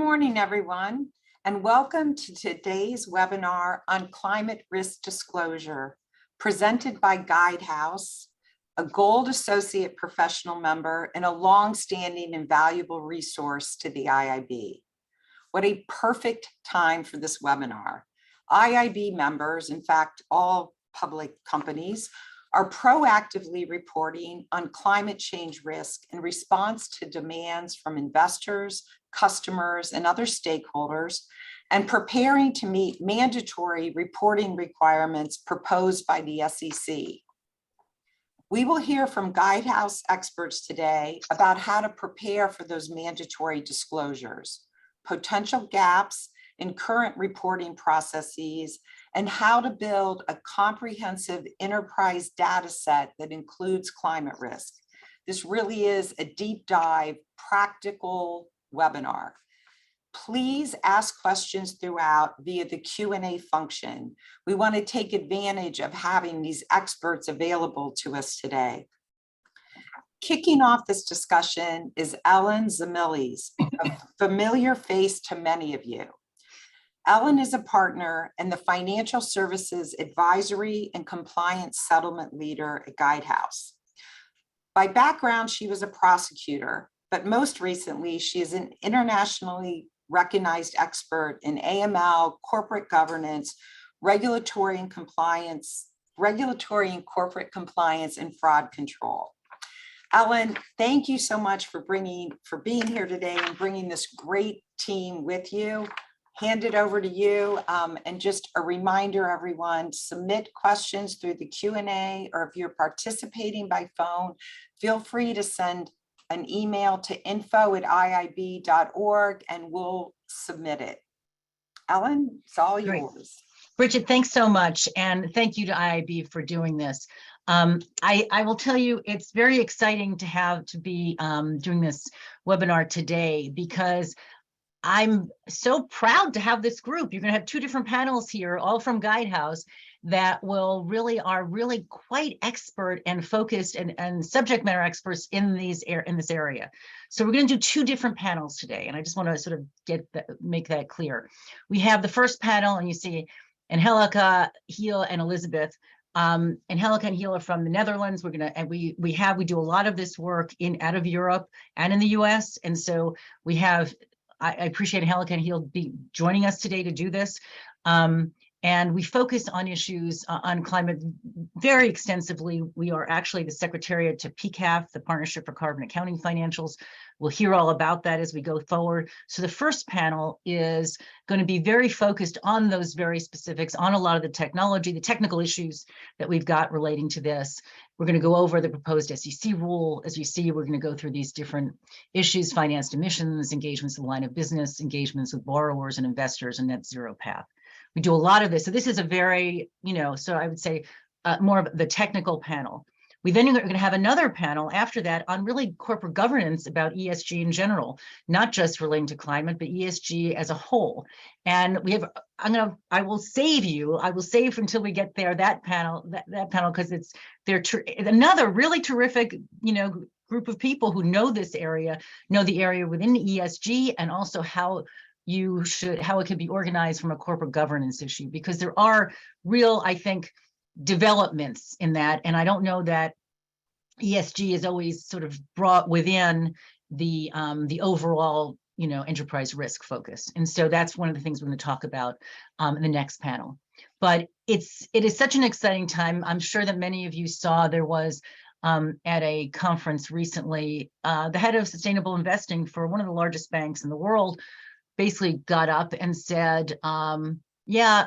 morning, everyone, and welcome to today's webinar on climate risk disclosure, presented by Guidehouse, a Gold Associate Professional Member and a long-standing and valuable resource to the IIB. What a perfect time for this webinar. IIB members, in fact, all public companies, are proactively reporting on climate change risk in response to demands from investors, customers, and other stakeholders, and preparing to meet mandatory reporting requirements proposed by the SEC. We will hear from Guidehouse experts today about how to prepare for those mandatory disclosures, potential gaps in current reporting processes, and how to build a comprehensive enterprise data set that includes climate risk. This really is a deep dive, practical webinar. Please ask questions throughout via the Q&A function. We want to take advantage of having these experts available to us today. Kicking off this discussion is Ellen Zamilis, a familiar face to many of you. Ellen is a partner and the Financial Services Advisory and Compliance Settlement Leader at Guidehouse. By background, she was a prosecutor, but most recently, she is an internationally recognized expert in AML, corporate governance, regulatory and corporate compliance, and fraud control. Ellen, thank you so much for being here today and bringing this great team with you. Hand it over to you, and just a reminder, everyone, submit questions through the Q&A, or if you're participating by phone, feel free to send an email to info@iib.org and we'll submit it. Ellen, it's all yours. Bridget, thanks so much, and thank you to IIB for doing this. I will tell you, it's very exciting to be doing this webinar today, because I'm so proud to have this group. You're going to have two different panels here, all from Guidehouse, that are really quite expert and focused and subject matter experts in this area. So we're going to do two different panels today, and I just want to sort of make that clear. We have the first panel, and you see Angelica, Giel, and Elizabeth. Angelica and Giel are from the Netherlands. We do a lot of this work out of Europe and in the US, and so we have. I appreciate Angelica and Giel be joining us today to do this. And we focus on issues on climate very extensively. We are actually the secretariat to PCAF, the Partnership for Carbon Accounting Financials. We'll hear all about that as we go forward. So the first panel is going to be very focused on those very specifics, on a lot of the technology, the technical issues that we've got relating to this. We're going to go over the proposed SEC rule. As you see, we're going to go through these different issues: financed emissions, engagements in the line of business, engagements with borrowers and investors, and net zero path. We do a lot of this. So this is a very, so I would say more of the technical panel. We then are going to have another panel after that on really corporate governance about ESG in general, not just relating to climate, but ESG as a whole. And we have, I will save until we get there, that panel, because they're another really terrific, group of people who know this area, know the area within ESG, and also how it can be organized from a corporate governance issue, because there are real, I think, developments in that. And I don't know that ESG is always sort of brought within the overall, enterprise risk focus. And so that's one of the things we're going to talk about in the next panel. But it is such an exciting time. I'm sure that many of you saw there was at a conference recently, the head of sustainable investing for one of the largest banks in the world basically got up and said, yeah,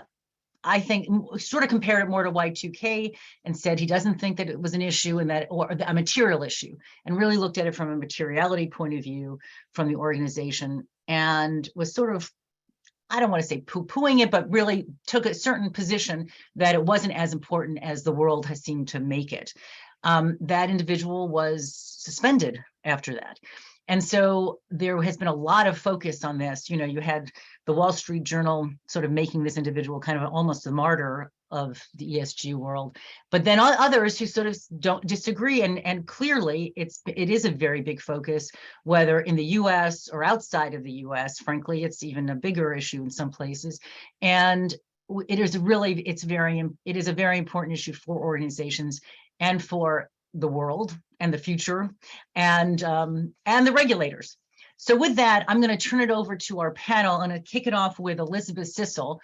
I think, sort of compared it more to Y2K, and said he doesn't think that it was an issue or a material issue, and really looked at it from a materiality point of view from the organization, and was sort of, I don't want to say poo-pooing it, but really took a certain position that it wasn't as important as the world has seemed to make it. That individual was suspended after that. And so there has been a lot of focus on this. You had the Wall Street Journal sort of making this individual kind of almost a martyr of the ESG world. But then others who sort of don't disagree, and clearly it is a very big focus, whether in the US or outside of the US. Frankly, it's even a bigger issue in some places. And it is a very important issue for organizations and for the world and the future and the regulators. So with that, I'm going to turn it over to our panel. I'm going to kick it off with Elizabeth Sissel.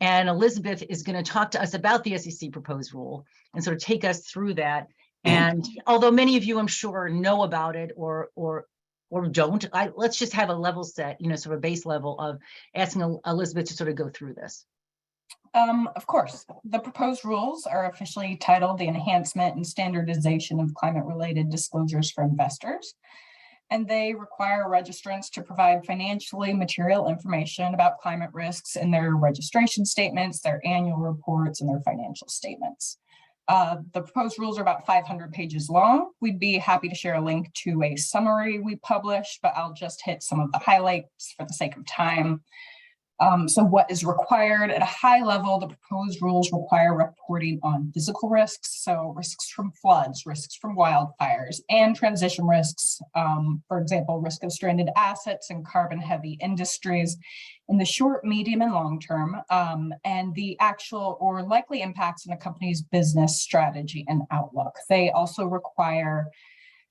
And Elizabeth is going to talk to us about the SEC proposed rule and sort of take us through that. And although many of you, I'm sure, know about it or don't, let's just have a level set, sort of a base level of asking Elizabeth to sort of go through this. Of course, the proposed rules are officially titled the Enhancement and Standardization of Climate-Related Disclosures for Investors, and they require registrants to provide financially material information about climate risks in their registration statements, their annual reports, and their financial statements. The proposed rules are about 500 pages long. We'd be happy to share a link to a summary we published, but I'll just hit some of the highlights for the sake of time. So what is required at a high level, the proposed rules require reporting on physical risks, so risks from floods, risks from wildfires, and transition risks, for example, risk of stranded assets and carbon-heavy industries in the short, medium, and long term, and the actual or likely impacts on a company's business strategy and outlook. They also require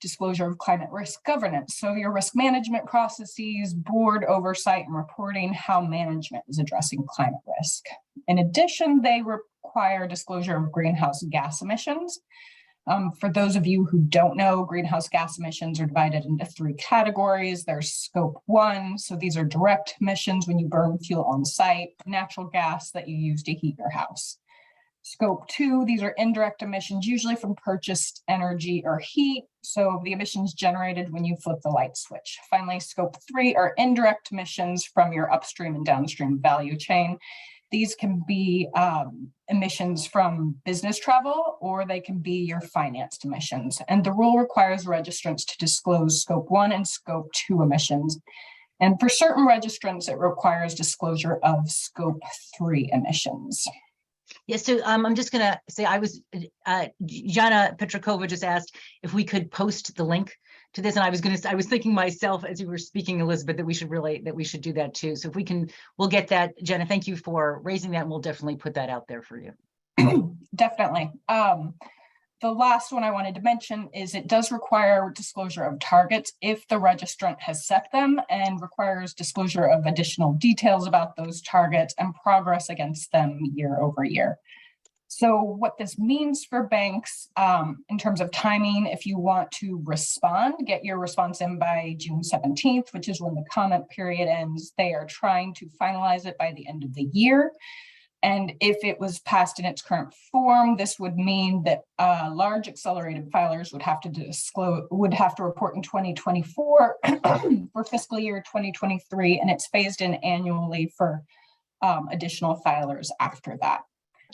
disclosure of climate risk governance. So your risk management processes, board oversight and reporting, how management is addressing climate risk. In addition, they require disclosure of greenhouse gas emissions. For those of you who don't know, greenhouse gas emissions are divided into 3 categories. There's scope 1, so these are direct emissions when you burn fuel on site, natural gas that you use to heat your house. Scope 2, these are indirect emissions, usually from purchased energy or heat, so the emissions generated when you flip the light switch. Finally, scope 3 are indirect emissions from your upstream and downstream value chain. These can be emissions from business travel, or they can be your financed emissions. And the rule requires registrants to disclose scope 1 and scope 2 emissions. And for certain registrants, it requires disclosure of scope 3 emissions. Yes, so I'm just going to say Jana Petrakova just asked if we could post the link to this, and I was thinking myself as you were speaking, Elizabeth, that we should do that too. So if we can, we'll get that. Jana, thank you for raising that, and we'll definitely put that out there for you. Definitely. The last one I wanted to mention is it does require disclosure of targets if the registrant has set them, and requires disclosure of additional details about those targets and progress against them year over year. So what this means for banks in terms of timing, if you want to respond, get your response in by June 17th, which is when the comment period ends. They are trying to finalize it by the end of the year. And if it was passed in its current form, this would mean that large accelerated filers would have to report in 2024 for fiscal year 2023, and it's phased in annually for additional filers after that.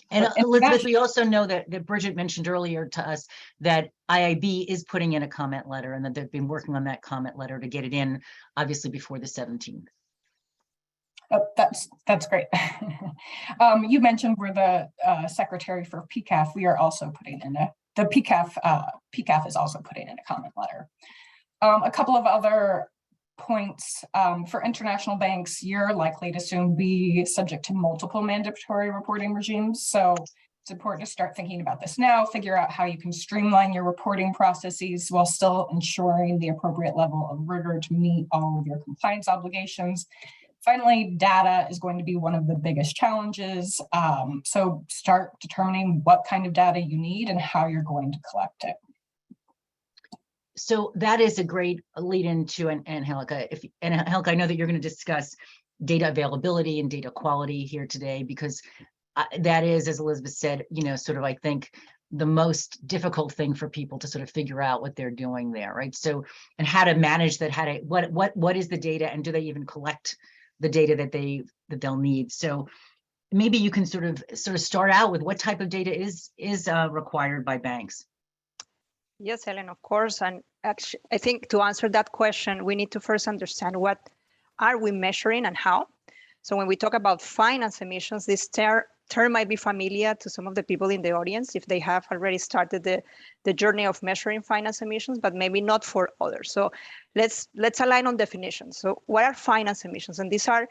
And Elizabeth, we also know that Bridget mentioned earlier to us that IIB is putting in a comment letter, and that they've been working on that comment letter to get it in, obviously, before the 17th. Oh, that's great. You mentioned we're the secretary for PCAF. We are also putting in the PCAF is also putting in a comment letter. A couple of other points for international banks, you're likely to soon be subject to multiple mandatory reporting regimes. So it's important to start thinking about this now, figure out how you can streamline your reporting processes while still ensuring the appropriate level of rigor to meet all of your compliance obligations. Finally, data is going to be one of the biggest challenges. So start determining what kind of data you need and how you're going to collect it. So that is a great lead into, and Angelica, Angelica, I know that you're going to discuss data availability and data quality here today, because that is, as Elizabeth said, sort of, I think, the most difficult thing for people to sort of figure out what they're doing there, right? So, and how to manage that, what is the data, and do they even collect the data that they'll need? So maybe you can sort of start out with what type of data is required by banks. Yes, Helen, of course. And actually, I think to answer that question, we need to first understand what are we measuring and how. So when we talk about finance emissions, these term might be familiar to some of the people in the audience if they have already started the journey of measuring finance emissions, but maybe not for others. So let's align on definitions. So what are finance emissions? And these are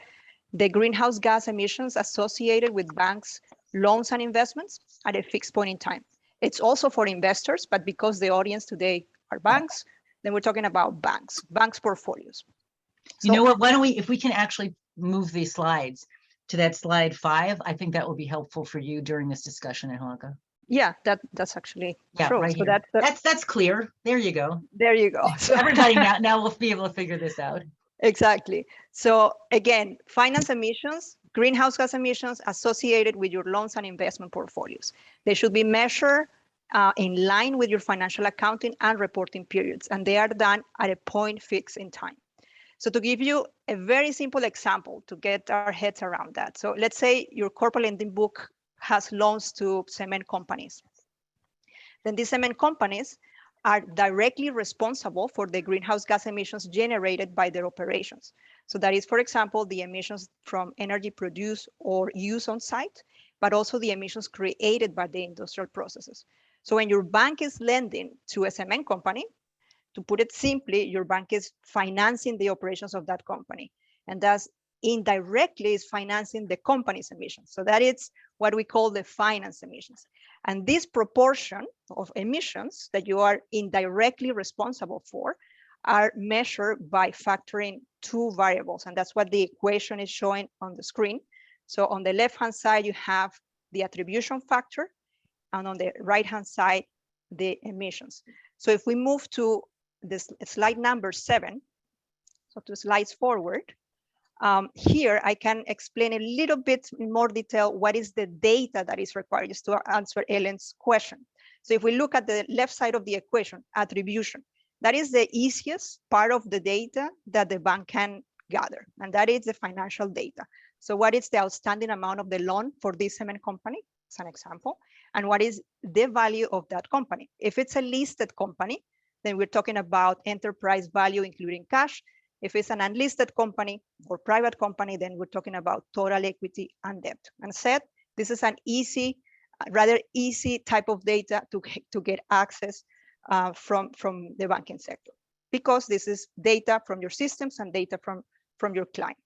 the greenhouse gas emissions associated with banks' loans and investments at a fixed point in time. It's also for investors, but because the audience today are banks, then we're talking about banks' portfolios. You know what, why don't we, if we can actually move these slides to that slide 5, I think that will be helpful for you during this discussion, Angelica. Yeah, that's actually true. Right So here. That's clear. There you go. There you go. So everybody now will be able to figure this out. Exactly. So again, finance emissions, greenhouse gas emissions associated with your loans and investment portfolios. They should be measured in line with your financial accounting and reporting periods, and they are done at a point fixed in time. So to give you a very simple example to get our heads around that. So let's say your corporate lending book has loans to cement companies. Then these cement companies are directly responsible for the greenhouse gas emissions generated by their operations. So that is, for example, the emissions from energy produced or used on site, but also the emissions created by the industrial processes. So when your bank is lending to a cement company, to put it simply, your bank is financing the operations of that company, and thus indirectly is financing the company's emissions. So that is what we call the finance emissions. And this proportion of emissions that you are indirectly responsible for are measured by factoring 2 variables. And that's what the equation is showing on the screen. So on the left-hand side, you have the attribution factor, and on the right-hand side, the emissions. So if we move to this slide number 7, so to slides forward, here I can explain a little bit in more detail what is the data that is required, just to answer Ellen's question. So if we look at the left side of the equation, attribution, that is the easiest part of the data that the bank can gather, and that is the financial data. So what is the outstanding amount of the loan for this cement company, as an example, and what is the value of that company? If it's a listed company, then we're talking about enterprise value, including cash. If it's an unlisted company or private company, then we're talking about total equity and debt. And said, this is an easy, rather easy type of data to get access from the banking sector, because this is data from your systems and data from your client.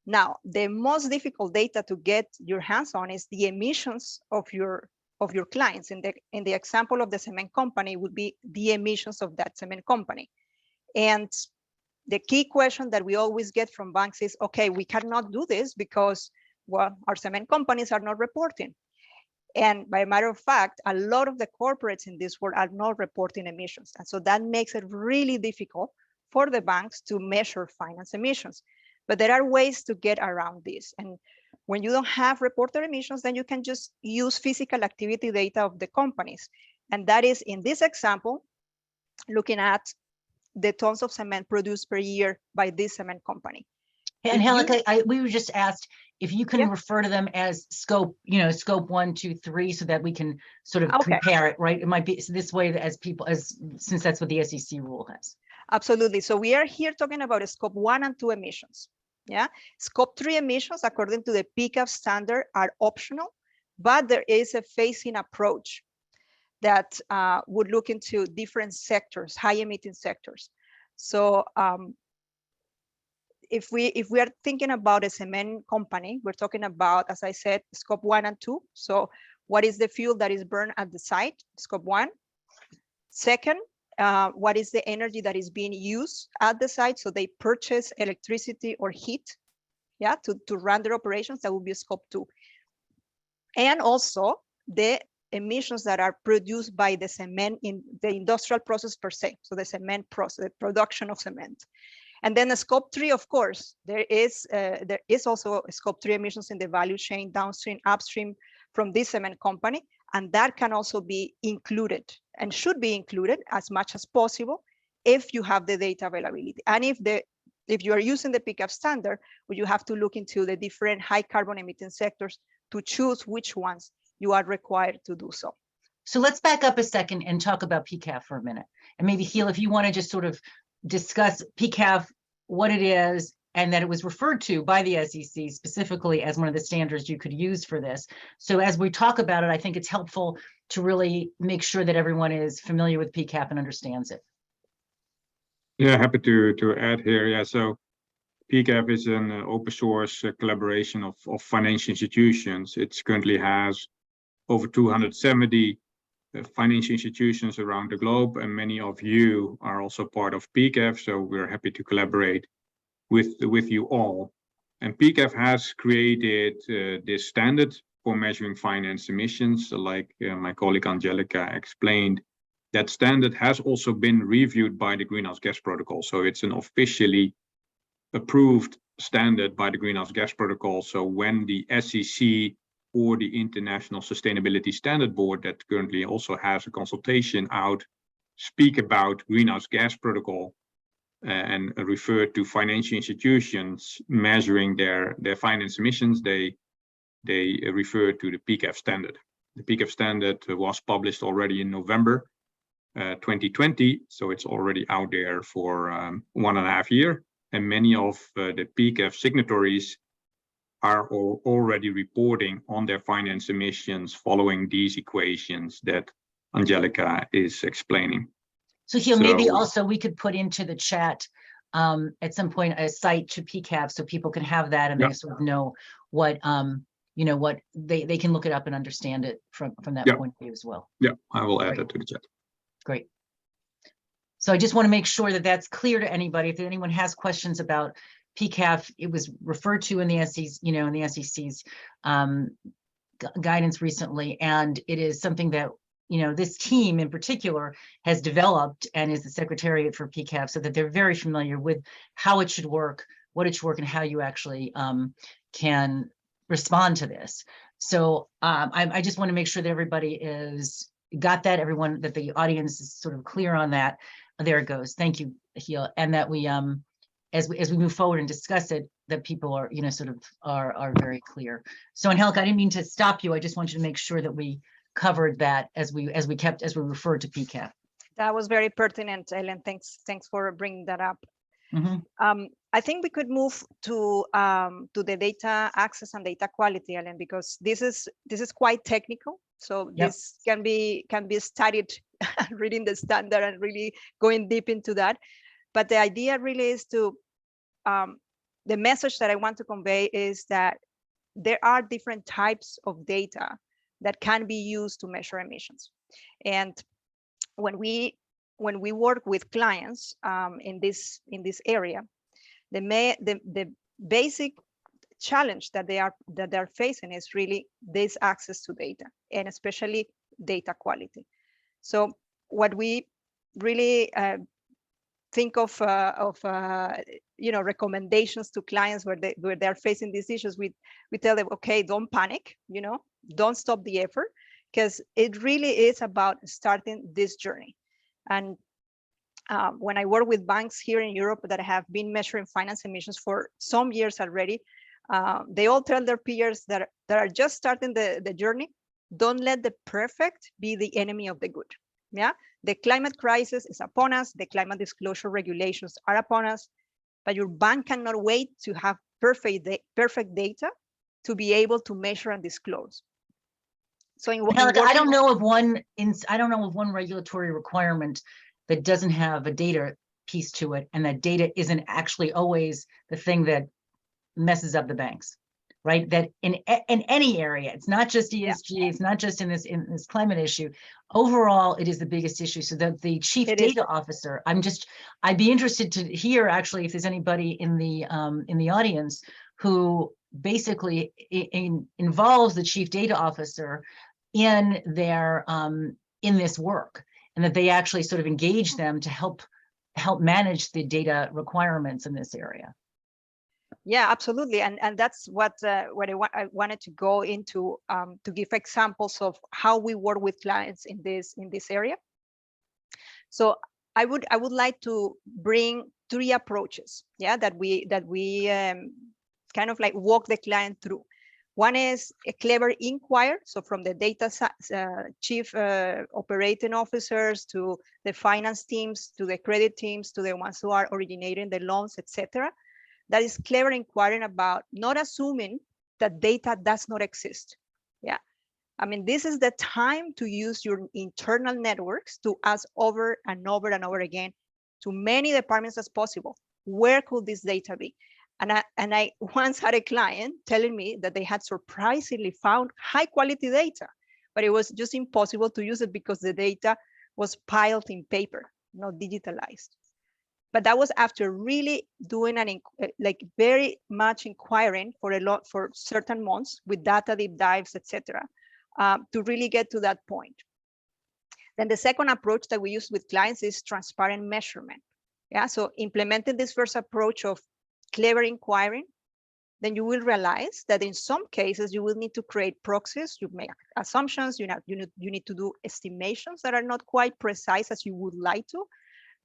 Now, the most difficult data to get your hands on is the emissions of your clients. In the example of the cement company would be the emissions of that cement company. And the key question that we always get from banks is, okay, we cannot do this because, well, our cement companies are not reporting. And by a matter of fact, a lot of the corporates in this world are not reporting emissions. And so that makes it really difficult for the banks to measure finance emissions. But there are ways to get around this. And when you don't have reported emissions, then you can just use physical activity data of the companies. And that is, in this example, looking at the tons of cement produced per year by this cement company. And Angelica, we were just asked if you can refer to them as scope, scope 1, 2, 3, so that we can sort of compare it, right? It might be this way since that's what the SEC rule has. Absolutely. So we are here talking about scope 1 and 2 emissions. Yeah, scope 3 emissions, according to the PCAF standard, are optional, but there is a phasing approach that would look into different sectors, high emitting sectors. So if we are thinking about a cement company, we're talking about, as I said, scope 1 and 2. So what is the fuel that is burned at the site, scope 1? Second, what is the energy that is being used at the site? So they purchase electricity or heat, to run their operations. That would be scope 2. And also the emissions that are produced by the cement in the industrial process per se. So the cement process, the production of cement. And then the scope 3, of course, there is also a scope 3 emissions in the value chain, downstream, upstream from this cement company. And that can also be included and should be included as much as possible if you have the data availability. And if you are using the PCAF standard, you have to look into the different high carbon emitting sectors to choose which ones you are required to do so. So let's back up a second and talk about PCAF for a minute. And maybe Giel, if you want to just sort of discuss PCAF, what it is, and that it was referred to by the SEC specifically as one of the standards you could use for this. So as we talk about it, I think it's helpful to really make sure that everyone is familiar with PCAF and understands it. Yeah, happy to add here. Yeah, so PCAF is an open source collaboration of financial institutions. It currently has over 270 financial institutions around the globe, and many of you are also part of PCAF, so we're happy to collaborate with you all. And PCAF has created this standard for measuring finance emissions, like my colleague Angelica explained. That standard has also been reviewed by the Greenhouse Gas Protocol, so it's an officially approved standard by the Greenhouse Gas Protocol. So when the SEC or the International Sustainability Standard Board, that currently also has a consultation out, speak about Greenhouse Gas Protocol and refer to financial institutions measuring their finance emissions, they refer to the PCAF standard. The PCAF standard was published already in November 2020, so it's already out there for 1.5 years, and many of the PCAF signatories are already reporting on their finance emissions following these equations that Angelica is explaining. So Giel, maybe also we could put into the chat at some point a site to PCAF so people can have that and they sort of know what what they can look it up and understand it from that point of view as well. Yeah, I will add that to the chat. Great. So I just want to make sure that that's clear to anybody. If anyone has questions about PCAF, it was referred to in the SEC, in the SEC's guidance recently, and it is something that this team in particular has developed and is the secretariat for PCAF, so that they're very familiar with how it should work, what it should work, and how you actually can respond to this. So I just want to make sure that everybody is got that, everyone, that the audience is sort of clear on that. There it goes. Thank you, Giel, and that we as we move forward and discuss it, that people are sort of are very clear. So Angelica, I didn't mean to stop you. I just wanted to make sure that we covered that as we referred to PCAF. That was very pertinent, Ellen. Thanks for bringing that up. Mm-hmm. I think we could move to the data access and data quality, Ellen, because this is quite technical. So this can be studied reading the standard and really going deep into that. But the idea really is to the message that I want to convey is that there are different types of data that can be used to measure emissions. And when we work with clients in this area, the basic challenge that they're facing is really this access to data, and especially data quality. So what we really think of recommendations to clients where they're facing these issues, we tell them, okay, don't panic, don't stop the effort, because it really is about starting this journey. And when I work with banks here in Europe that have been measuring finance emissions for some years already, they all tell their peers that are just starting the journey, don't let the perfect be the enemy of the good. Yeah, the climate crisis is upon us. The climate disclosure regulations are upon us, but your bank cannot wait to have perfect data to be able to measure and disclose. So I don't know of one regulatory requirement that doesn't have a data piece to it, and that data isn't actually always the thing that messes up the banks, right? That in any area, it's not just ESG, it's not just in this climate issue. Overall, it is the biggest issue. So that the chief data officer, I'd be interested to hear actually if there's anybody in the audience who basically involves the chief data officer in their in this work, and that they actually sort of engage them to help manage the data requirements in this area. Yeah, absolutely, and that's what I wanted to go into to give examples of how we work with clients in this area. So I would like to bring 3 approaches, that we kind of like walk the client through. One is a clever inquiry, so from the data chief operating officers to the finance teams, to the credit teams, to the ones who are originating the loans, etc. that is clever inquiring about not assuming that data does not exist. Yeah. I mean, this is the time to use your internal networks to ask over and over and over again to many departments as possible, where could this data be? And I once had a client telling me that they had surprisingly found high quality data, but it was just impossible to use it because the data was piled in paper, not digitalized. But that was after really doing like very much inquiring for certain months with data deep dives, etc., to really get to that point. Then the second approach that we use with clients is transparent measurement. Yeah, so implementing this first approach of clever inquiring, then you will realize that in some cases you will need to create proxies, you make assumptions, you need to do estimations that are not quite precise as you would like to,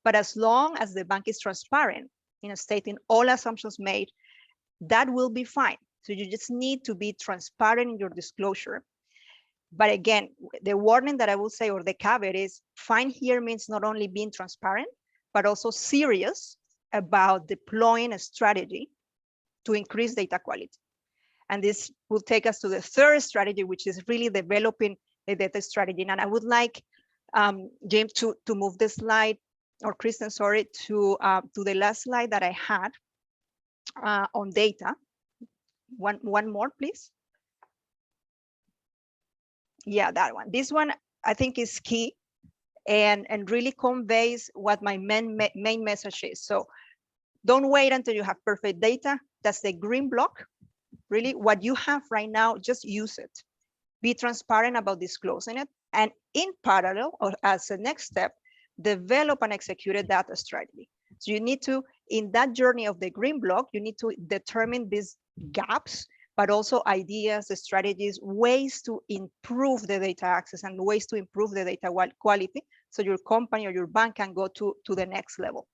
but as long as the bank is transparent in stating all assumptions made, that will be fine. So you just need to be transparent in your disclosure. But again, the warning that I will say, or the caveat is, fine here means not only being transparent, but also serious about deploying a strategy to increase data quality. And this will take us to the third strategy, which is really developing a data strategy. And I would like James to move the slide, or Kristen, sorry, to the last slide that I had on data. One more, please. Yeah, that one. This one I think is key and really conveys what my main message is. So don't wait until you have perfect data. That's the green block. Really, what you have right now, just use it. Be transparent about disclosing it. And in parallel, or as a next step, develop and execute a data strategy. So you need to, in that journey of the green block, you need to determine these gaps, but also ideas, the strategies, ways to improve the data access and ways to improve the data quality so your company or your bank can go to the next level.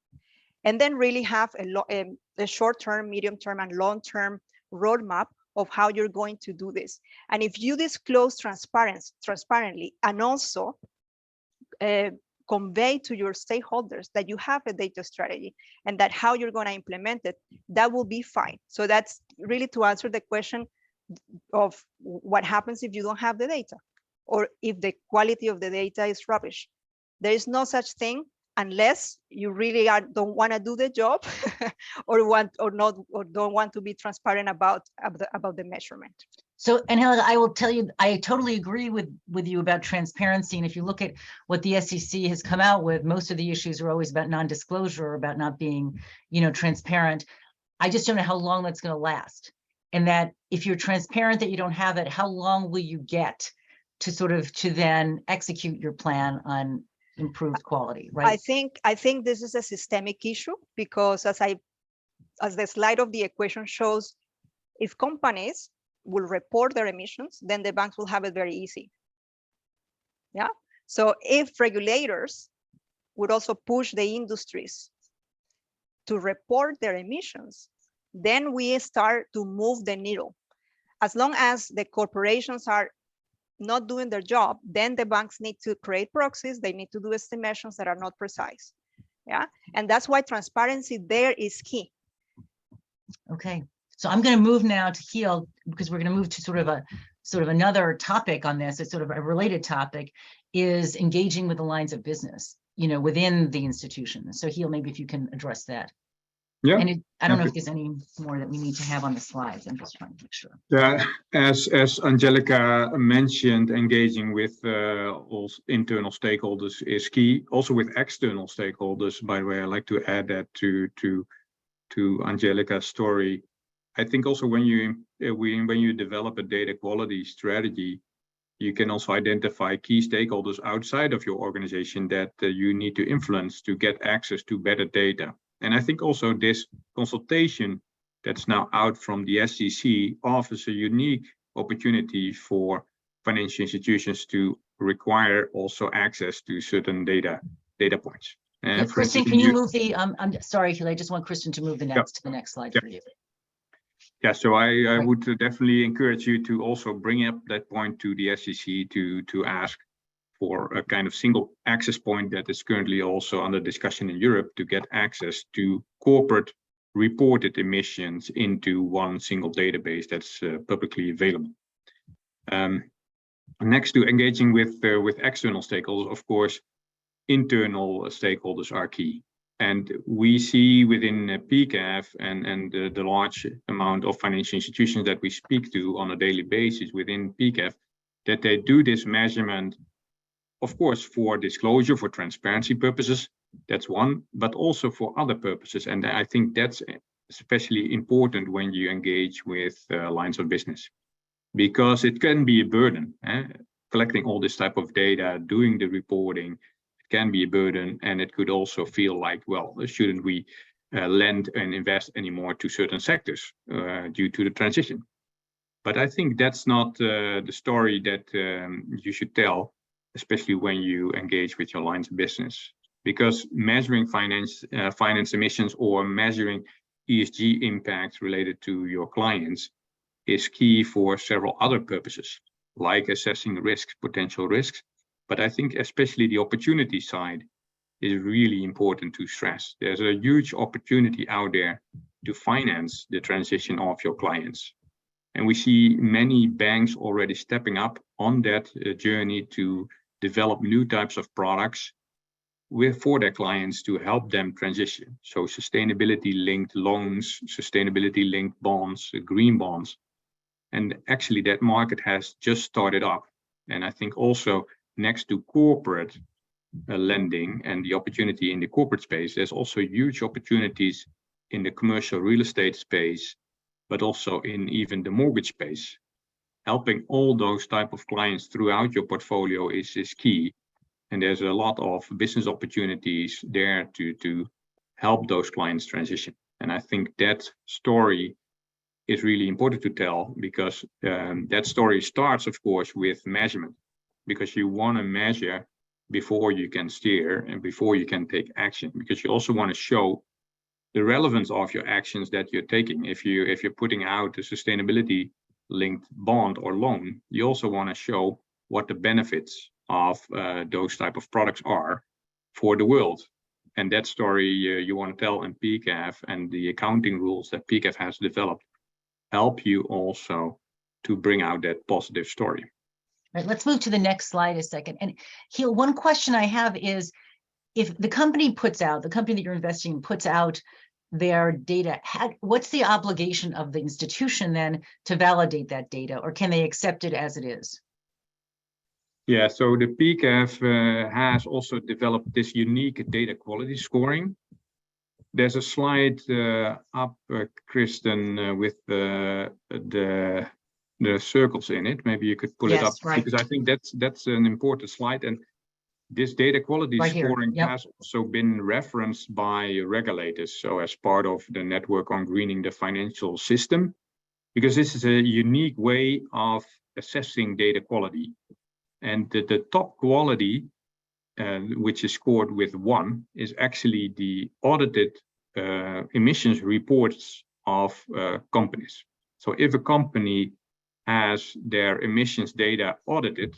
And then really have a short-term, medium-term, and long-term roadmap of how you're going to do this. And if you disclose transparently and also convey to your stakeholders that you have a data strategy and that how you're going to implement it, that will be fine. So that's really to answer the question of what happens if you don't have the data or if the quality of the data is rubbish. There is no such thing unless you really don't want to do the job or don't want to be transparent about the measurement. So, and Helen, I will tell you, I totally agree with you about transparency. And if you look at what the SEC has come out with, most of the issues are always about non-disclosure, or about not being, transparent. I just don't know how long that's going to last. And that if you're transparent that you don't have it, how long will you get to then execute your plan on improved quality, right? I think this is a systemic issue because as the slide of the equation shows, if companies will report their emissions, then the banks will have it very easy. Yeah. So if regulators would also push the industries to report their emissions, then we start to move the needle. As long as the corporations are not doing their job, then the banks need to create proxies. They need to do estimations that are not precise. Yeah. And that's why transparency there is key. Okay. So I'm going to move now to Giel, because we're going to move to sort of another topic on this. It's sort of a related topic, is engaging with the lines of business, within the institution. So Giel, maybe if you can address that. Yeah. And I don't know if there's any more that we need to have on the slides. I'm just trying to make sure. Yeah, as Angelica mentioned, engaging with all internal stakeholders is key. Also with external stakeholders, by the way, I like to add that to Angelica's story. I think also when you develop a data quality strategy, you can also identify key stakeholders outside of your organization that you need to influence to get access to better data. And I think also this consultation that's now out from the SEC offers a unique opportunity for financial institutions to require also access to certain data points. And Kristen, can you move the? I'm sorry, I just want Kristen to move the next to the next slide for you. Yeah, so I would definitely encourage you to also bring up that point to the SEC to ask for a kind of single access point that is currently also under discussion in Europe to get access to corporate reported emissions into one single database that's publicly available. Next to engaging with external stakeholders, of course, internal stakeholders are key. And we see within PCAF and the large amount of financial institutions that we speak to on a daily basis within PCAF, that they do this measurement, of course, for disclosure, for transparency purposes, that's one, but also for other purposes. And I think that's especially important when you engage with lines of business, because it can be a burden. Collecting all this type of data, doing the reporting, it can be a burden, and it could also feel like, well, shouldn't we lend and invest anymore to certain sectors due to the transition? But I think that's not the story that you should tell, especially when you engage with your lines of business, because measuring finance emissions or measuring ESG impacts related to your clients is key for several other purposes, like assessing risks, potential risks. But I think especially the opportunity side is really important to stress. There's a huge opportunity out there to finance the transition of your clients. And we see many banks already stepping up on that journey to develop new types of products for their clients to help them transition. So sustainability-linked loans, sustainability-linked bonds, green bonds. And actually that market has just started up. And I think also next to corporate lending and the opportunity in the corporate space, there's also huge opportunities in the commercial real estate space, but also in even the mortgage space. Helping all those type of clients throughout your portfolio is key. And there's a lot of business opportunities there to help those clients transition. And I think that story is really important to tell, because that story starts, of course, with measurement, because you want to measure before you can steer and before you can take action, because you also want to show the relevance of your actions that you're taking. If you're putting out a sustainability linked bond or loan, you also want to show what the benefits of those type of products are for the world. And that story you want to tell in PCAF, and the accounting rules that PCAF has developed help you also to bring out that positive story. All right, let's move to the next slide a second. And Giel, one question I have is, if the company that you're investing in puts out their data, what's the obligation of the institution then to validate that data, or can they accept it as it is? Yeah, so the PCAF has also developed this unique data quality scoring. There's a slide up, Kristen, with the circles in it. Maybe you could pull it up, right. Because I think that's an important slide. And this data quality right scoring yep. has also been referenced by regulators. So as part of the network on greening the financial system, because this is a unique way of assessing data quality. And the top quality, which is scored with 1, is actually the audited emissions reports of companies. So if a company has their emissions data audited,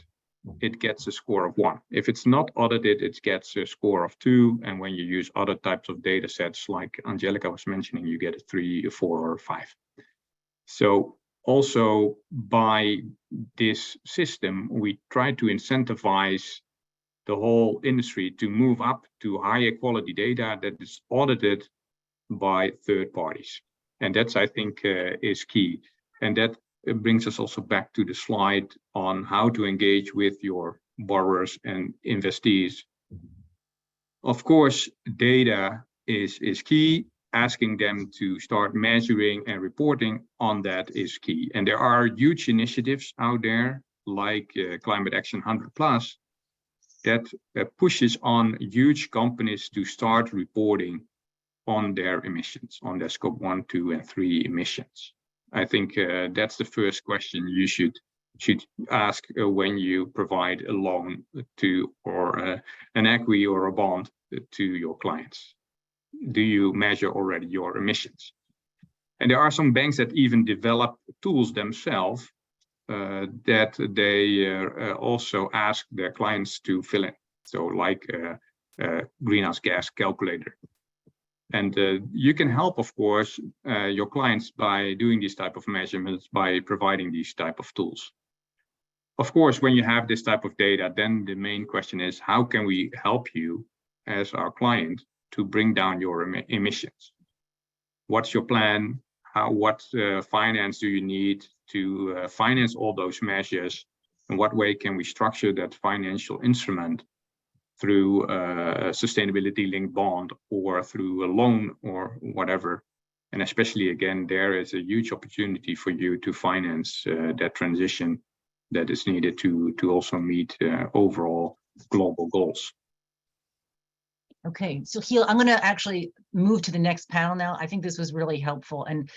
it gets a score of 1. If it's not audited, it gets a score of 2. And when you use other types of data sets, like Angelica was mentioning, you get a 3, a 4, or a 5. So also by this system, we try to incentivize the whole industry to move up to higher quality data that is audited by third parties. And that's, I think, is key. And that brings us also back to the slide on how to engage with your borrowers and investees. Of course, data is key. Asking them to start measuring and reporting on that is key. And there are huge initiatives out there, like Climate Action 100+, that pushes on huge companies to start reporting on their emissions, on their scope 1, 2, and 3 emissions. I think that's the first question you should ask when you provide a loan to, or an equity or a bond to your clients. Do you measure already your emissions? And there are some banks that even develop tools themselves that they also ask their clients to fill in. So like a greenhouse gas calculator. And you can help, of course, your clients by doing these type of measurements, by providing these type of tools. Of course, when you have this type of data, then the main question is, how can we help you as our client to bring down your emissions? What's your plan? What finance do you need to finance all those measures? In what way can we structure that financial instrument through a sustainability-linked bond or through a loan or whatever? And especially, again, there is a huge opportunity for you to finance that transition that is needed to also meet overall global goals. Okay, so Giel, I'm going to actually move to the next panel now. I think this was really helpful, and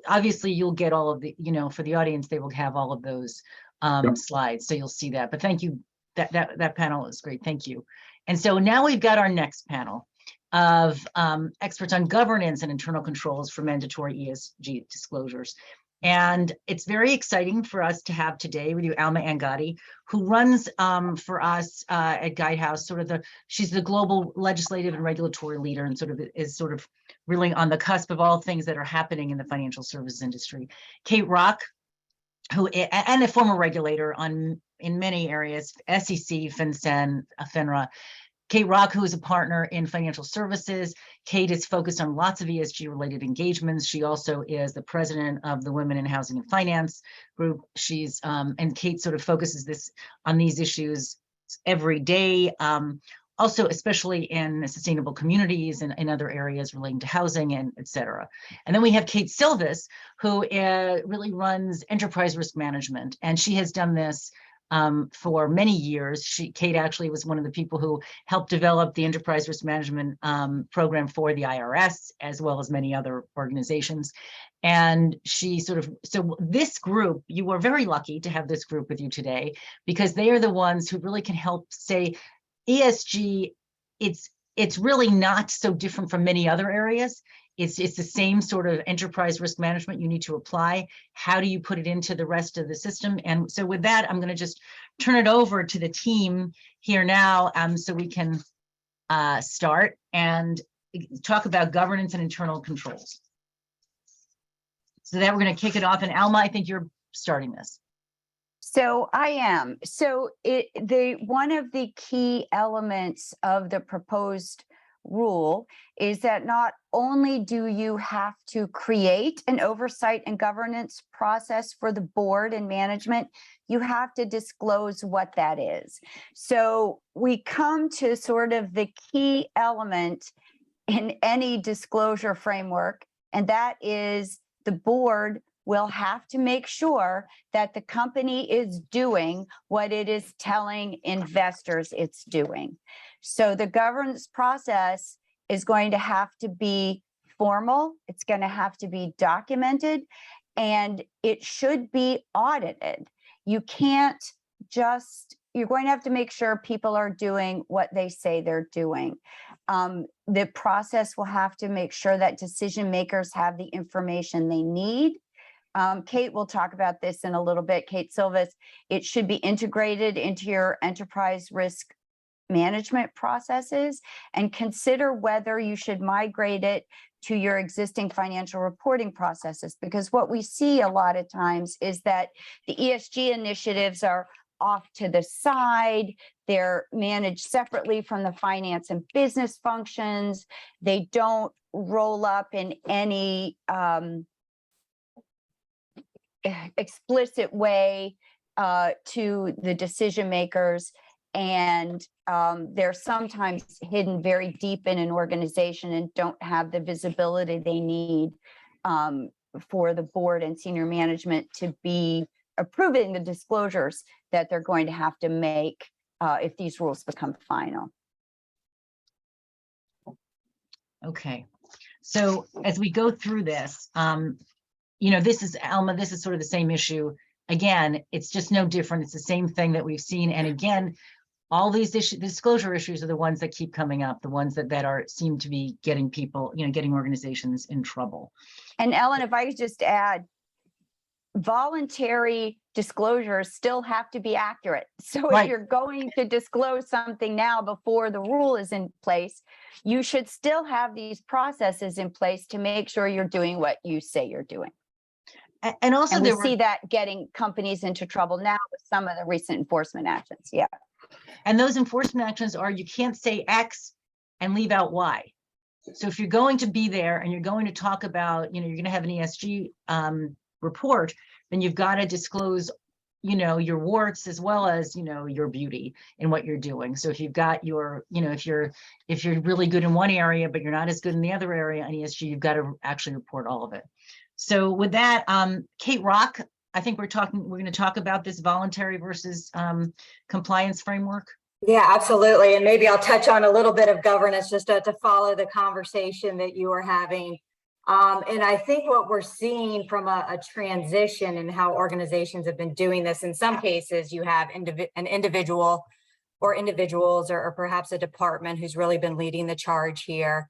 obviously you'll get all of the, for the audience, they will have all of those slides, so you'll see that. But thank you, that panel is great. Thank you. And so now we've got our next panel of experts on governance and internal controls for mandatory ESG disclosures. And it's very exciting for us to have today with you Alma Angotti, who runs for us at Guidehouse, she's the global legislative and regulatory leader, and is really on the cusp of all things that are happening in the financial services industry. Kate Rock, and a former regulator in many areas, SEC, FinCEN, FINRA. Kate Rock, who is a partner in financial services. Kate is focused on lots of ESG related engagements. She also is the president of the Women in Housing and Finance group. She's and Kate focuses on these issues every day. Also, especially in sustainable communities and in other areas relating to housing and et cetera. And then we have Kate Silvis, who really runs enterprise risk management. And she has done this for many years. Kate actually was one of the people who helped develop the enterprise risk management program for the IRS, as well as many other organizations. And so this group, you are very lucky to have this group with you today, because they are the ones who really can help say ESG, it's really not so different from many other areas. It's the same sort of enterprise risk management you need to apply. How do you put it into the rest of the system? And so with that, I'm going to just turn it over to the team here now, so we can start and talk about governance and internal controls. So that we're going to kick it off. And Alma, I think you're starting this. So I am. So one of the key elements of the proposed rule is that not only do you have to create an oversight and governance process for the board and management, you have to disclose what that is. So we come to sort of the key element in any disclosure framework, and that is the board will have to make sure that the company is doing what it is telling investors it's doing. So the governance process is going to have to be formal, it's going to have to be documented, and it should be audited. You can't you're going to have to make sure people are doing what they say they're doing. The process will have to make sure that decision makers have the information they need. Kate will talk about this in a little bit. Kate Silvis, it should be integrated into your enterprise risk management processes, and consider whether you should migrate it to your existing financial reporting processes. Because what we see a lot of times is that the ESG initiatives are off to the side. They're managed separately from the finance and business functions. They don't roll up in any explicit way to the decision makers, and they're sometimes hidden very deep in an organization and don't have the visibility they need for the board and senior management to be approving the disclosures that they're going to have to make if these rules become final. Okay, so as we go through this, this is Alma, this is sort of the same issue. Again, it's just no different. It's the same thing that we've seen. And again, all these disclosure issues are the ones that keep coming up, the ones that seem to be getting people, getting organizations in trouble. And Ellen, if I could just add, voluntary disclosures still have to be accurate. So Right. if you're going to disclose something now before the rule is in place, you should still have these processes in place to make sure you're doing what you say you're doing. And also And we there were, see that getting companies into trouble now with some of the recent enforcement actions. Yeah. and those enforcement actions are, you can't say X and leave out Y. So if you're going to be there and you're going to talk about, you're going to have an ESG report, then you've got to disclose, your warts as well as, your beauty in what you're doing. So if you've got your, if you're really good in one area, but you're not as good in the other area on ESG, you've got to actually report all of it. So with that, Kate Rock, I think we're going to talk about this voluntary versus compliance framework. Yeah, absolutely. And maybe I'll touch on a little bit of governance just to follow the conversation that you were having. And I think what we're seeing from a transition in how organizations have been doing this, in some cases, you have an individual or individuals or perhaps a department who's really been leading the charge here.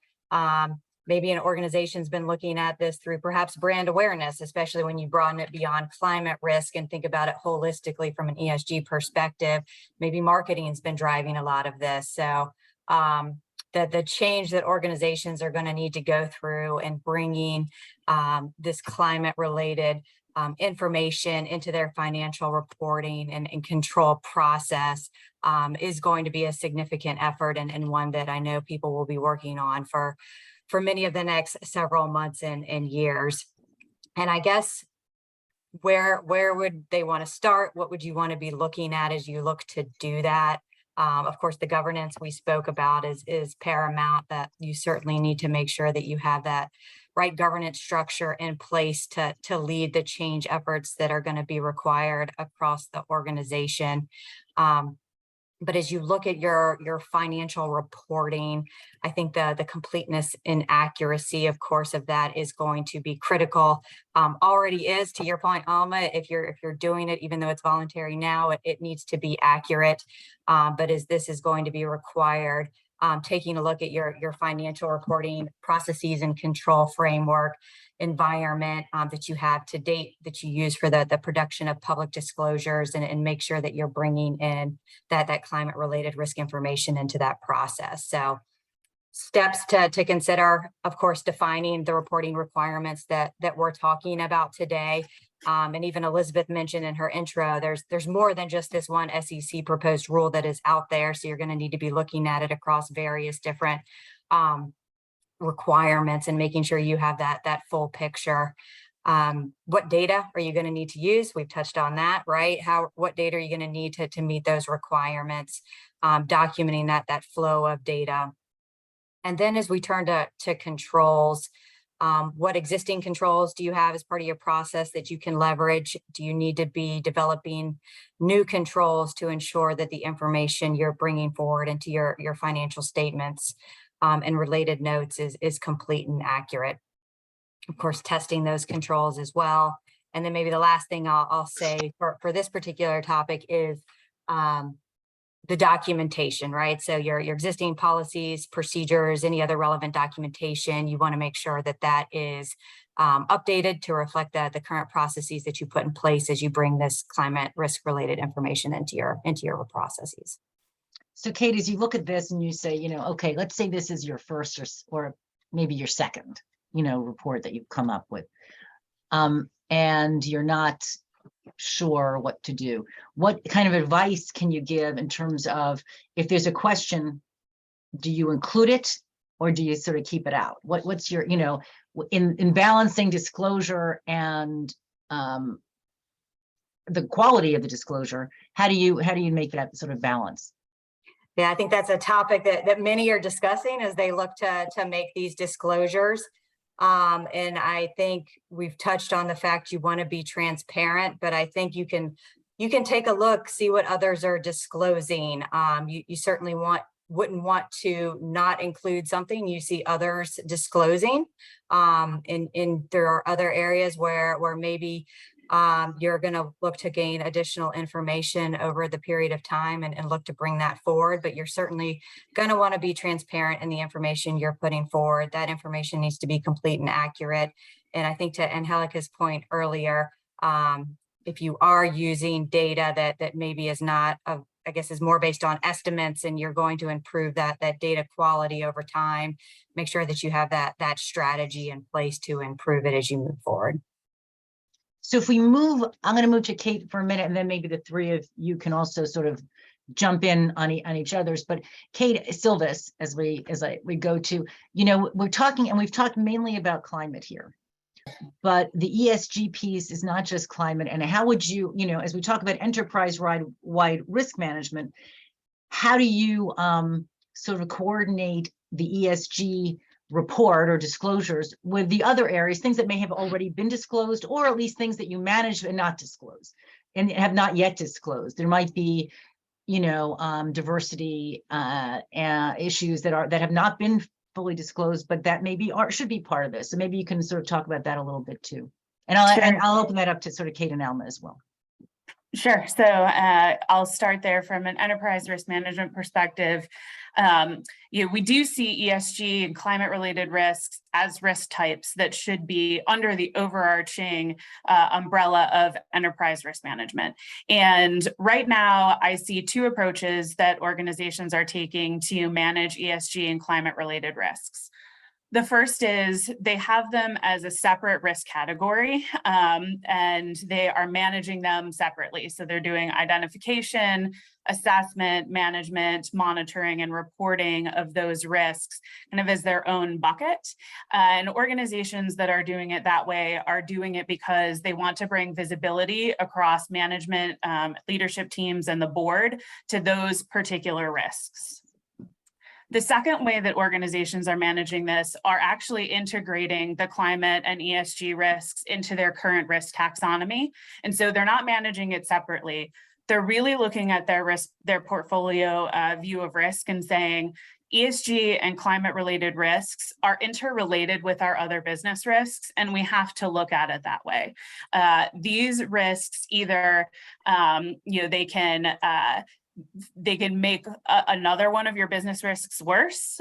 Maybe an organization's been looking at this through perhaps brand awareness, especially when you broaden it beyond climate risk and think about it holistically from an ESG perspective. Maybe marketing's been driving a lot of this. So the change that organizations are going to need to go through and bringing this climate related information into their financial reporting and control process is going to be a significant effort and one that I know people will be working on for many of the next several months and years. And I guess where would they want to start? What would you want to be looking at as you look to do that? Of course, the governance we spoke about is paramount, that you certainly need to make sure that you have that right governance structure in place to lead the change efforts that are going to be required across the organization. But as you look at your financial reporting, I think the completeness and accuracy, of course, of that is going to be critical. Already is, to your point, Alma. If you're doing it, even though it's voluntary now, it needs to be accurate. But as this is going to be required, taking a look at your financial reporting processes and control framework environment that you have to date, that you use for the production of public disclosures, and make sure that you're bringing in that climate related risk information into that process. So steps to consider, of course, defining the reporting requirements that we're talking about today. And even Elizabeth mentioned in her intro, there's more than just this one SEC proposed rule that is out there. So you're going to need to be looking at it across various different requirements and making sure you have that full picture. What data are you going to need to use? We've touched on that, right? What data are you going to need to meet those requirements? Documenting that flow of data. And then as we turn to controls, what existing controls do you have as part of your process that you can leverage? Do you need to be developing new controls to ensure that the information you're bringing forward into your financial statements and related notes is complete and accurate? Of course, testing those controls as well. And then maybe the last thing I'll say for this particular topic is the documentation, right? So your existing policies, procedures, any other relevant documentation, you want to make sure that is updated to reflect the current processes that you put in place as you bring this climate risk related information into your processes. So Kate, as you look at this and you say, okay, let's say this is your first or maybe your second, report that you've come up with, and you're not sure what to do. What kind of advice can you give in terms of, if there's a question, do you include it or do you sort of keep it out? What's your, in balancing disclosure and the quality of the disclosure, how do you make that sort of balance? Yeah, I think that's a topic that many are discussing as they look to make these disclosures. And I think we've touched on the fact you want to be transparent, but I think you can take a look, see what others are disclosing. You certainly wouldn't want to not include something you see others disclosing. And there are other areas where maybe you're going to look to gain additional information over the period of time and look to bring that forward, but you're certainly going to want to be transparent in the information you're putting forward. That information needs to be complete and accurate. And I think to Angelica's point earlier, if you are using data that maybe is not, I guess is more based on estimates, and you're going to improve that data quality over time, make sure that you have that strategy in place to improve it as you move forward. So if we move, I'm going to move to Kate for a minute, and then maybe the three of you can also sort of jump in on each other's. But Kate Silvis, as we go to, we're talking, and we've talked mainly about climate here, but the ESG piece is not just climate. And how would you, as we talk about enterprise-wide risk management, how do you sort of coordinate the ESG report or disclosures with the other areas, things that may have already been disclosed, or at least things that you manage and not disclosed and have not yet disclosed? There might be, diversity issues that have not been fully disclosed, but that maybe should be part of this. So maybe you can sort of talk about that a little bit too. And I'll open that up to sort of Kate and Alma as well. Sure. So I'll start there from an enterprise risk management perspective. We do see ESG and climate related risks as risk types that should be under the overarching umbrella of enterprise risk management. And right now I see two approaches that organizations are taking to manage ESG and climate related risks. The first is they have them as a separate risk category, and they are managing them separately. So they're doing identification, assessment, management, monitoring, and reporting of those risks kind of as their own bucket. And organizations that are doing it that way are doing it because they want to bring visibility across management, leadership teams, and the board to those particular risks. The second way that organizations are managing this are actually integrating the climate and ESG risks into their current risk taxonomy. And so they're not managing it separately. They're really looking at their portfolio view of risk and saying, ESG and climate related risks are interrelated with our other business risks, and we have to look at it that way. These risks either, they can make another one of your business risks worse.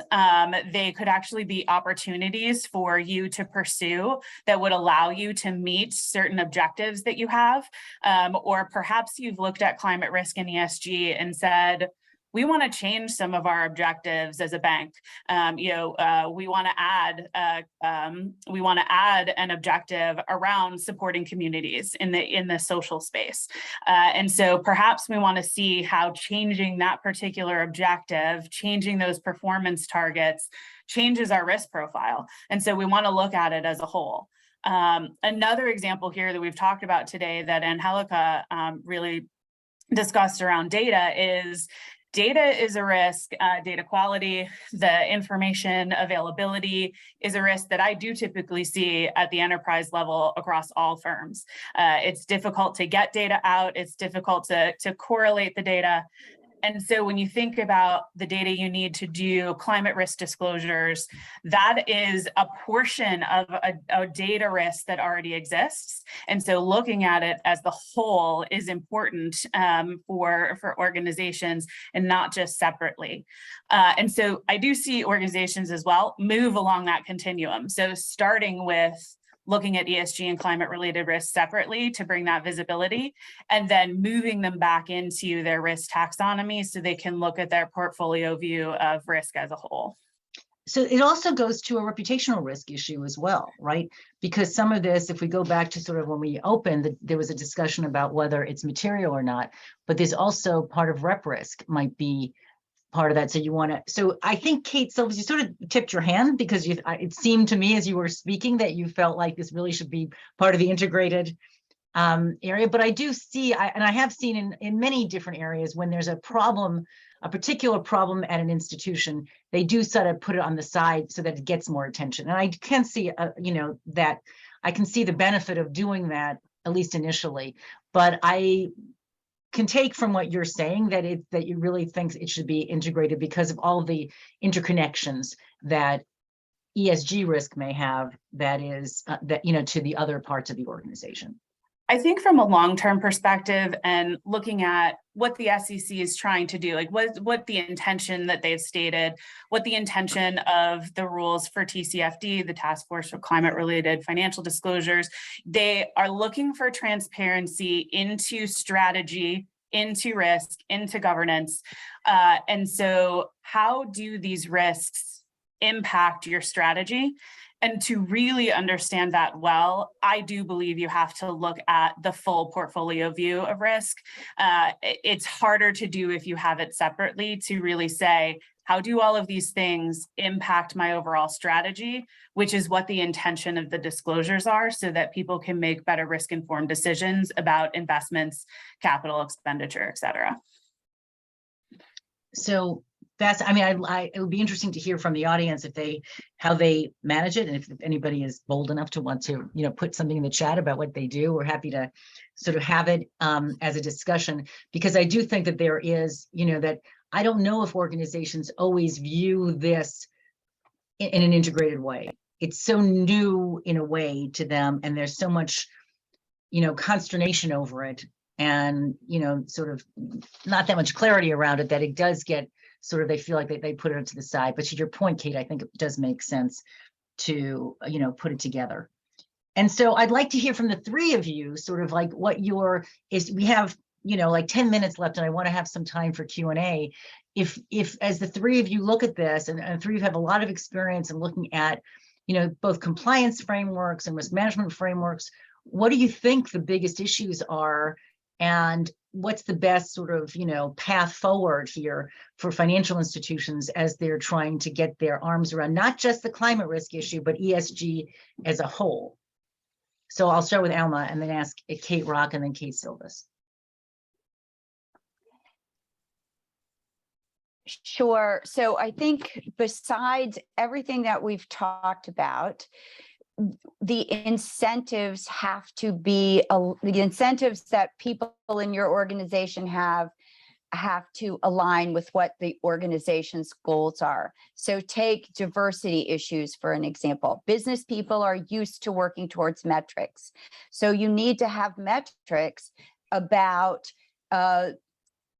They could actually be opportunities for you to pursue that would allow you to meet certain objectives that you have. Or perhaps you've looked at climate risk and ESG and said, we want to change some of our objectives as a bank. We want to add an objective around supporting communities in the social space. And so perhaps we want to see how changing that particular objective, changing those performance targets, changes our risk profile. And so we want to look at it as a whole. Another example here that we've talked about today that Angelica really discussed around data is a risk, data quality, the information availability is a risk that I do typically see at the enterprise level across all firms. It's difficult to get data out, it's difficult to correlate the data. And so when you think about the data you need to do climate risk disclosures, that is a portion of a data risk that already exists. And so looking at it as the whole is important for organizations and not just separately. And so I do see organizations as well move along that continuum. So starting with looking at ESG and climate related risks separately to bring that visibility, and then moving them back into their risk taxonomy so they can look at their portfolio view of risk as a whole. So it also goes to a reputational risk issue as well, right? Because some of this, if we go back to sort of when we opened, there was a discussion about whether it's material or not, but there's also part of rep risk might be part of that. So you want to, so I think Kate Silvis, you sort of tipped your hand because it seemed to me as you were speaking that you felt like this really should be part of the integrated area. But I do see, and I have seen in many different areas when there's a problem, a particular problem at an institution, they do sort of put it on the side so that it gets more attention. And I can see, that I can see the benefit of doing that, at least initially, but I can take from what you're saying that you really think it should be integrated because of all the interconnections that ESG risk may have that is to the other parts of the organization. I think from a long-term perspective and looking at what the SEC is trying to do, like what the intention that they've stated, what the intention of the rules for TCFD, the Task Force for Climate-Related Financial Disclosures, they are looking for transparency into strategy, into risk, into governance. And so how do these risks impact your strategy? And to really understand that well, I do believe you have to look at the full portfolio view of risk. It's harder to do if you have it separately to really say, how do all of these things impact my overall strategy, which is what the intention of the disclosures are, so that people can make better risk-informed decisions about investments, capital expenditure, et cetera. So that's, I mean, it would be interesting to hear from the audience how they manage it. And if anybody is bold enough to want to, put something in the chat about what they do, we're happy to sort of have it as a discussion, because I do think that there is, that I don't know if organizations always view this in an integrated way. It's so new in a way to them, and there's so much, consternation over it, and, sort of not that much clarity around it, that it does get sort of, they feel like they put it to the side. But to your point, Kate, I think it does make sense to, put it together. And so I'd like to hear from the three of you, sort of like what we have, like 10 minutes left, and I want to have some time for Q&A. If as the three of you look at this, and three of you have a lot of experience in looking at, both compliance frameworks and risk management frameworks, what do you think the biggest issues are? And what's the best sort of, path forward here for financial institutions as they're trying to get their arms around not just the climate risk issue, but ESG as a whole? So I'll start with Alma and then ask Kate Rock and then Kate Silvas. Sure. So I think besides everything that we've talked about, the incentives have to be the incentives that people in your organization have to align with what the organization's goals are. So take diversity issues, for an example. Business people are used to working towards metrics. So you need to have metrics about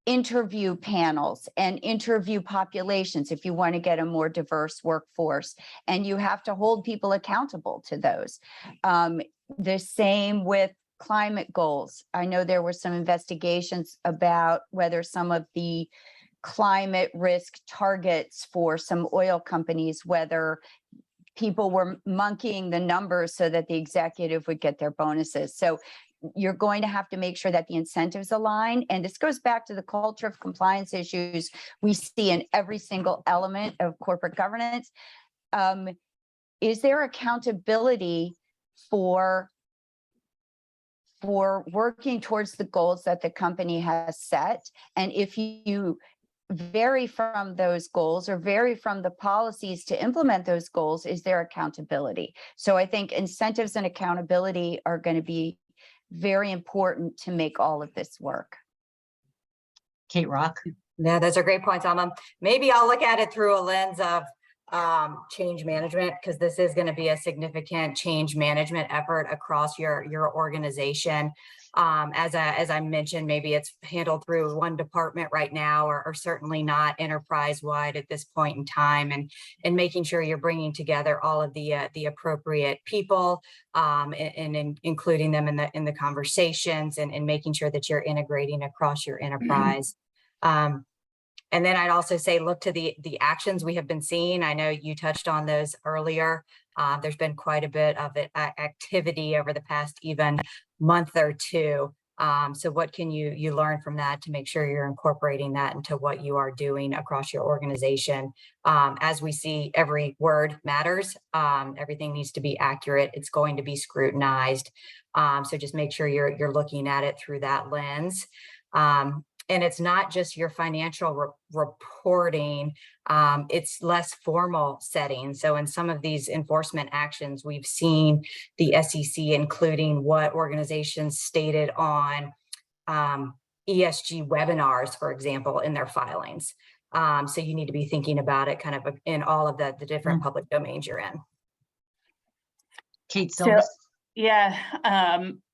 interview panels and interview populations if you want to get a more diverse workforce, and you have to hold people accountable to those. The same with climate goals. I know there were some investigations about whether some of the climate risk targets for some oil companies, whether people were monkeying the numbers so that the executive would get their bonuses. So you're going to have to make sure that the incentives align. And this goes back to the culture of compliance issues we see in every single element of corporate governance. Is there accountability for working towards the goals that the company has set? And if you vary from those goals or vary from the policies to implement those goals, is there accountability? So I think incentives and accountability are going to be very important to make all of this work. Kate Rock. Yeah, those are great points, Alma. Maybe I'll look at it through a lens of change management, because this is going to be a significant change management effort across your organization. As I mentioned, maybe it's handled through one department right now, or certainly not enterprise-wide at this point in time, and making sure you're bringing together all of the appropriate people, and including them in the conversations, and making sure that you're integrating across your enterprise. And then I'd also say, look to the actions we have been seeing. I know you touched on those earlier. There's been quite a bit of activity over the past even month or two. So what can you learn from that to make sure you're incorporating that into what you are doing across your organization? As we see, every word matters. Everything needs to be accurate. It's going to be scrutinized. So just make sure you're looking at it through that lens. And it's not just your financial reporting, it's less formal settings. So in some of these enforcement actions, we've seen the SEC including what organizations stated on ESG webinars, for example, in their filings. So you need to be thinking about it kind of in all of the different public domains you're in. Kate Silvas. Yeah.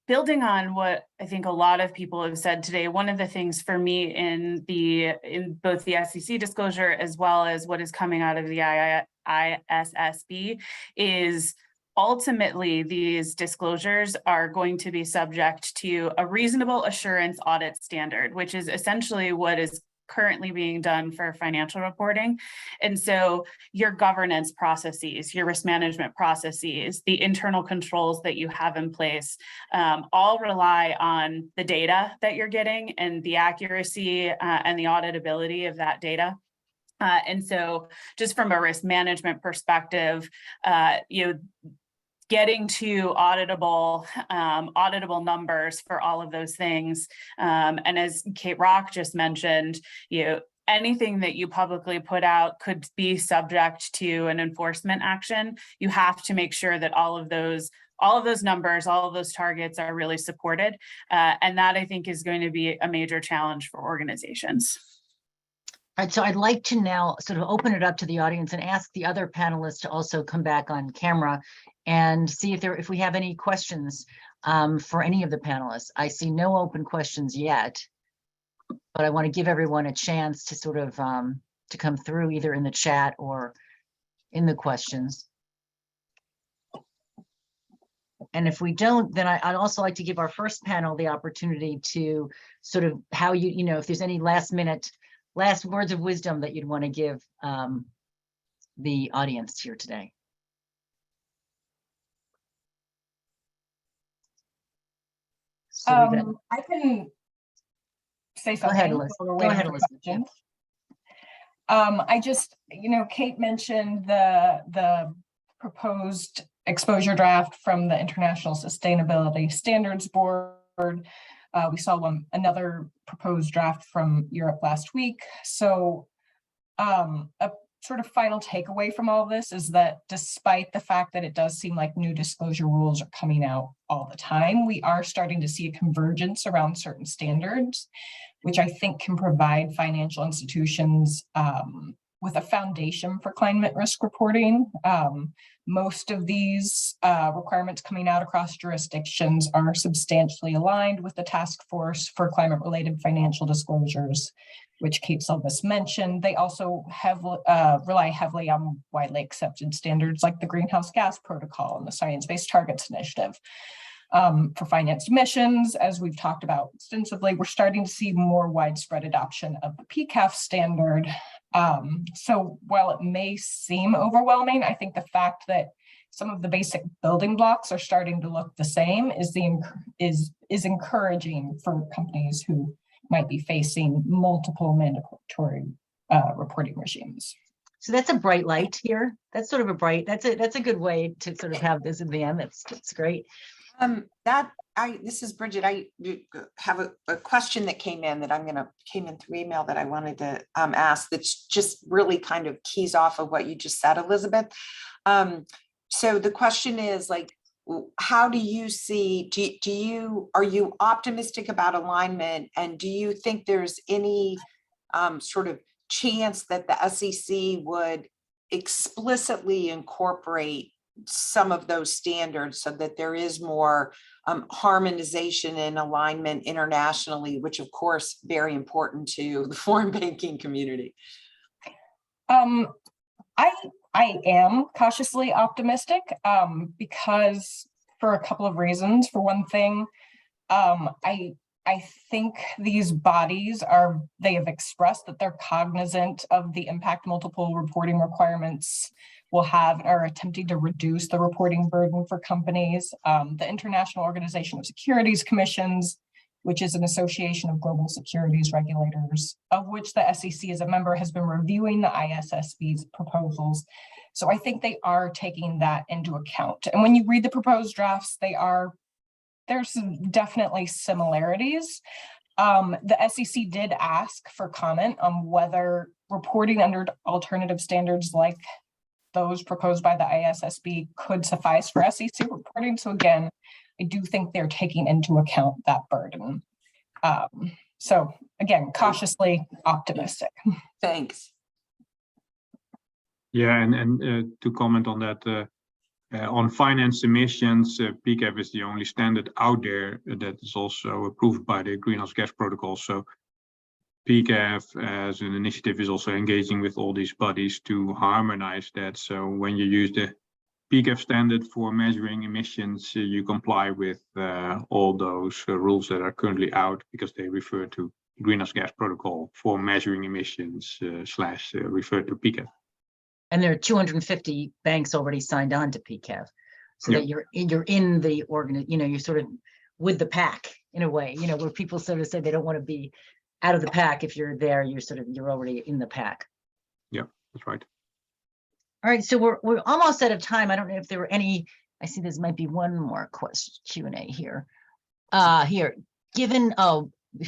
building on what I think a lot of people have said today, one of the things for me in both the SEC disclosure as well as what is coming out of the ISSB is ultimately these disclosures are going to be subject to a reasonable assurance audit standard, which is essentially what is currently being done for financial reporting. And so your governance processes, your risk management processes, the internal controls that you have in place, all rely on the data that you're getting and the accuracy and the auditability of that data. And so just from a risk management perspective, getting to auditable numbers for all of those things. And as Kate Rock just mentioned, anything that you publicly put out could be subject to an enforcement action. You have to make sure that all of those numbers, all of those targets are really supported. And that I think is going to be a major challenge for organizations. All right, so I'd like to now sort of open it up to the audience and ask the other panelists to also come back on camera and see if we have any questions for any of the panelists. I see no open questions yet, but I want to give everyone a chance to sort of to come through either in the chat or in the questions. And if we don't, then I'd also like to give our first panel the opportunity to sort of how if there's any last words of wisdom that you'd want to give the audience here today. So I can say something. Go ahead, Elizabeth. I just, Kate mentioned the proposed exposure draft from the International Sustainability Standards Board. We saw another proposed draft from Europe last week. So a sort of final takeaway from all this is that despite the fact that it does seem like new disclosure rules are coming out all the time, we are starting to see a convergence around certain standards, which I think can provide financial institutions with a foundation for climate risk reporting. Most of these requirements coming out across jurisdictions are substantially aligned with the Task Force for Climate-Related Financial Disclosures, which Kate Silvas mentioned. They also rely heavily on widely accepted standards like the Greenhouse Gas Protocol and the Science-Based Targets Initiative. For financed emissions, as we've talked about extensively, we're starting to see more widespread adoption of the PCAF standard. So while it may seem overwhelming, I think the fact that some of the basic building blocks are starting to look the same is encouraging for companies who might be facing multiple mandatory reporting regimes. So that's a bright light here. That's sort of that's a good way to sort of have this in the end. That's great. This is Bridget. I have a question that came in through email that I wanted to ask that's just really kind of keys off of what you just said, Elizabeth. So the question is how do you see, are you optimistic about alignment, and do you think there's any sort of chance that the SEC would explicitly incorporate some of those standards so that there is more harmonization and alignment internationally, which of course very important to the foreign banking community? I am cautiously optimistic because for a couple of reasons. For one thing, I think these bodies they have expressed that they're cognizant of the impact multiple reporting requirements will have, are attempting to reduce the reporting burden for companies. The International Organization of Securities Commissions, which is an association of global securities regulators, of which the SEC as a member has been reviewing the ISSB's proposals. So I think they are taking that into account. And when you read the proposed drafts, there's definitely similarities. The SEC did ask for comment on whether reporting under alternative standards like those proposed by the ISSB could suffice for SEC reporting. So again, I do think they're taking into account that burden. So again, cautiously optimistic. Thanks. Yeah, and to comment on that, On finance emissions, PCAF is the only standard out there that is also approved by the Greenhouse Gas Protocol. So PCAF as an initiative is also engaging with all these bodies to harmonize that. So when you use the PCAF standard for measuring emissions, you comply with all those rules that are currently out, because they refer to Greenhouse Gas Protocol for measuring emissions / refer to PCAF. And there are 250 banks already signed on to PCAF, so Yeah. that you're in the you're sort of with the pack in a way, where people sort of say they don't want to be out of the pack. If you're there, you're already in the pack. Yeah, that's right. All right, so we're almost out of time. I don't know if there were any. I see this might be one more question Q&A here. Here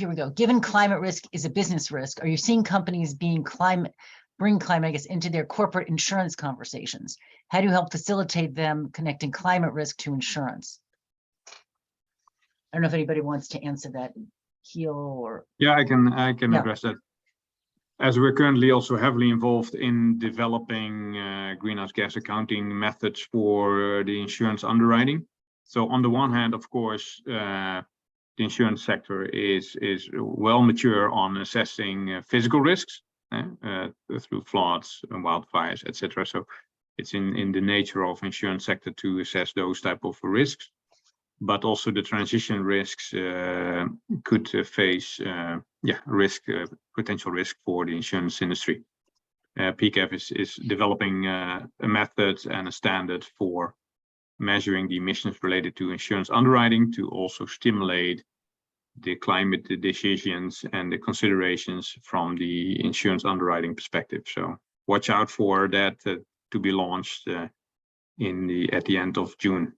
we go. Given climate risk is a business risk, are you seeing companies bring climate, I guess, into their corporate insurance conversations? How do you help facilitate them connecting climate risk to insurance? I don't know if anybody wants to answer that, Giel or. Yeah, I can Yeah. address that. As we're currently also heavily involved in developing greenhouse gas accounting methods for the insurance underwriting. So on the one hand, of course, the insurance sector is well mature on assessing physical risks through floods and wildfires, etc. So it's in the nature of insurance sector to assess those type of risks. But also the transition risks could face potential risk for the insurance industry. PCAF is developing a method and a standard for measuring the emissions related to insurance underwriting to also stimulate the climate decisions and the considerations from the insurance underwriting perspective. So watch out for that to be launched at the end of June.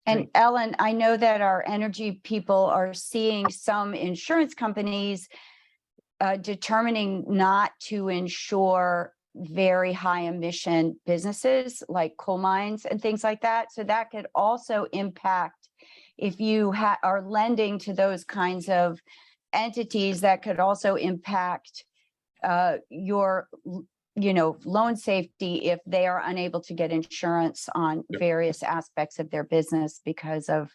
And Ellen, I know that our energy people are seeing some insurance companies determining not to insure very high emission businesses like coal mines and things like that. So that could also impact if you are lending to those kinds of entities, that could also impact your loan safety if they are unable to get insurance on various aspects of their business because of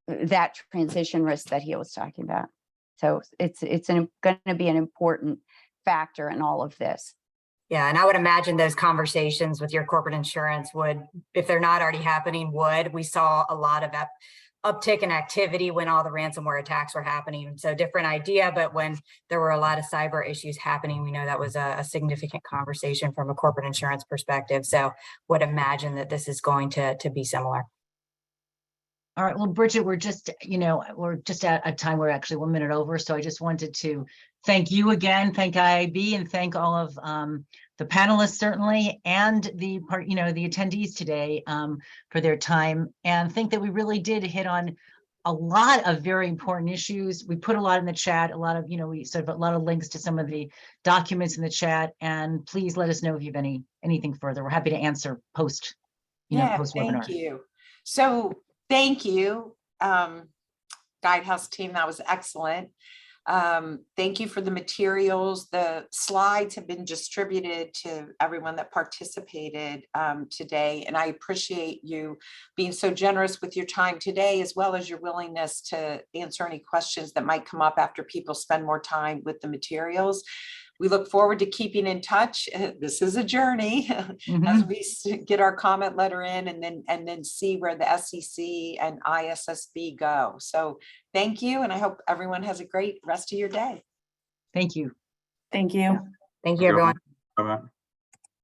that transition risk that he was talking about. So it's going to be an important factor in all of this. Yeah, and I would imagine those conversations with your corporate insurance would, if they're not already happening, we saw a lot of uptick in activity when all the ransomware attacks were happening. So different idea, but when there were a lot of cyber issues happening, we know that was a significant conversation from a corporate insurance perspective. So would imagine that this is going to be similar. All right, well, Bridget, we're just at a time, we're actually 1 minute over. So I just wanted to thank you again, thank IIB, and thank all of the panelists certainly, and the attendees today for their time, and think that we really did hit on a lot of very important issues. We put a lot in the chat, a lot of, we sort of a lot of links to some of the documents in the chat, and please let us know if you have anything further. We're happy to answer post webinar. Thank you. So thank you, Guidehouse team, that was excellent. Thank you for the materials. The slides have been distributed to everyone that participated today, and I appreciate you being so generous with your time today, as well as your willingness to answer any questions that might come up after people spend more time with the materials. We look forward to keeping in touch. This is a journey as we get our comment letter in and then see where the SEC and ISSB go. So thank you. And I hope everyone has a great rest of your day. Thank you. Thank you. Thank you, everyone. Bye-bye.